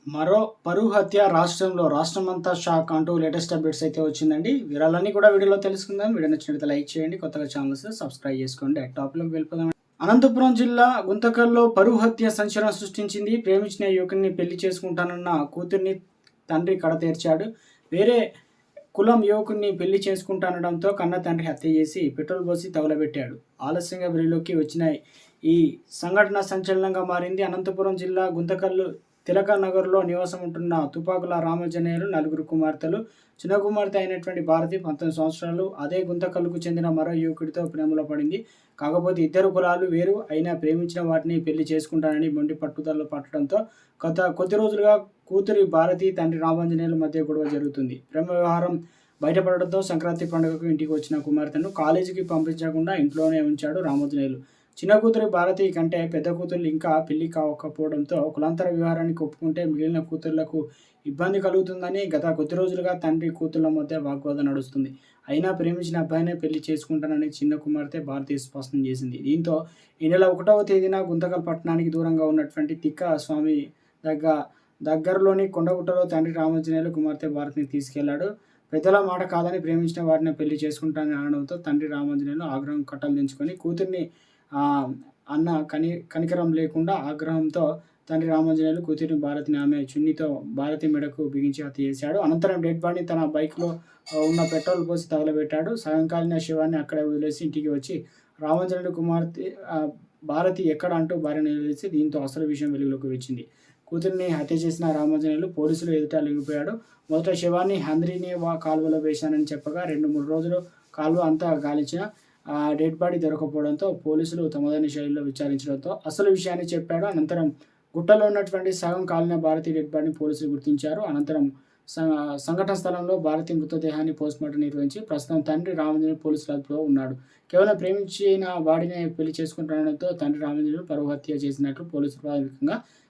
మరో పరువు హత్య రాష్ట్రమంతా షాక్ అంటూ లేటెస్ట్ అప్డేట్స్ అయితే వచ్చిందండి. వివరాలన్నీ కూడా వీడియోలో తెలుసుకుందాం. వీడియో నచ్చినట్లయితే లైక్ చేయండి. కొత్తగా ఛానల్స్ సబ్స్క్రైబ్ చేసుకోండి. టాపిక్‌లోకి వెళ్ళిపోదాం. అనంతపురం జిల్లా గుంతకల్‌లో పరువు హత్య సంచలనం సృష్టించింది. ప్రేమించిన యువకుడిని పెళ్లి చేసుకుంటానన్న కూతుర్ని తండ్రి కడతేర్చాడు. వేరే కులం యువకుడిని పెళ్లి చేసుకుంటానడంతో కన్న తండ్రి హత్య చేసి పెట్రోల్ పోసి తగులబెట్టాడు. ఆలస్యంగా వెలుగులోకి వచ్చిన ఈ సంఘటన సంచలనంగా మారింది. అనంతపురం జిల్లా గుంతకల్లు తిలకనగర్లో నివాసం ఉంటున్న తుపాకుల రామాంజనేయులు నలుగురు కుమార్తెలు. చిన్న కుమార్తె అయినటువంటి భారతి 19 సంవత్సరాలు అదే గుంతకల్లుకు చెందిన మరో యువకుడితో ప్రేమలో పడింది. కాకపోతే ఇద్దరు కులాలు వేరు అయినా ప్రేమించిన వాటిని పెళ్లి చేసుకుంటానని మొండి పట్టుదల పట్టడంతో గత కొద్ది రోజులుగా కూతురి భారతి, తండ్రి రామాంజనేయుల మధ్య గొడవ జరుగుతుంది. ప్రేమ వ్యవహారం బయటపడడంతో సంక్రాంతి పండుగకు ఇంటికి వచ్చిన కుమార్తెను కాలేజీకి పంపించకుండా ఇంట్లోనే ఉంచాడు రామాంజనేయులు. చిన్న కూతురు భారతి కంటే పెద్ద కూతురు ఇంకా పెళ్లి కాకపోవడంతో కులాంతర వ్యవహారానికి ఒప్పుకుంటే మిగిలిన కూతుర్లకు ఇబ్బంది కలుగుతుందని గత కొద్ది రోజులుగా తండ్రి కూతుళ్ల మధ్య వాగ్వాదం నడుస్తుంది. అయినా ప్రేమించిన అబ్బాయినే పెళ్లి చేసుకుంటానని చిన్న కుమార్తె భారతి స్పష్టం చేసింది. దీంతో ఈ నెల 1వ తేదీన గుంతకల్ పట్టణానికి దూరంగా ఉన్నటువంటి తిక్క స్వామి దగ్గ దగ్గరలోని కొండగుట్టలో తండ్రి రామాంజనేయులు కుమార్తె భారతిని తీసుకెళ్లాడు. పెద్దల మాట కాదని ప్రేమించిన వారిని పెళ్లి చేసుకుంటానని అనడంతో తండ్రి రామాంజనేయులు ఆగ్రహం కట్టలు దించుకొని కూతుర్ని అన్న కనికరం లేకుండా ఆగ్రహంతో తండ్రి రామాంజనేయులు కూతురిని భారతిని ఆమె చున్నీతో భారతి మెడకు బిగించి హత్య చేశాడు. అనంతరం డెడ్ బాడీని తన బైక్‌లో ఉన్న పెట్రోల్ పోసి తగలబెట్టాడు. సాయంకాలిన శవాన్ని అక్కడే వదిలేసి ఇంటికి వచ్చి రామాంజనేయులు కుమార్తె భారతి ఎక్కడ అంటూ భార్యను నిలదీసి దీంతో అసలు విషయం వెలుగులోకి వచ్చింది. కూతురిని హత్య చేసిన రామాంజనేయులు పోలీసులు ఎదుట లొంగిపోయాడు. మొదట శవాన్ని హంద్రీని కాలువలో వేశానని చెప్పగా 2, 3 రోజులు కాలువ అంతా గాలించినా డెడ్ బాడీ దొరకకపోవడంతో పోలీసులు తమదైన శైలిలో విచారించడంతో అసలు విషయాన్ని చెప్పాడు. అనంతరం గుట్టలో ఉన్నటువంటి సగం కాలిన భారతి డెడ్ బాడీని పోలీసులు గుర్తించారు. అనంతరం సంఘటన స్థలంలో భారతి మృతదేహాన్ని పోస్ట్మార్టం నిర్వహించి ప్రస్తుతం తండ్రి రామాంజనేయులు పోలీసుల అదుపులో ఉన్నాడు. కేవలం ప్రేమించిన వాడినే పెళ్లి చేసుకుంటానడంతో తండ్రి రామాంజనేయులు పరువు హత్య చేసినట్లు పోలీసులు ప్రాథమికంగా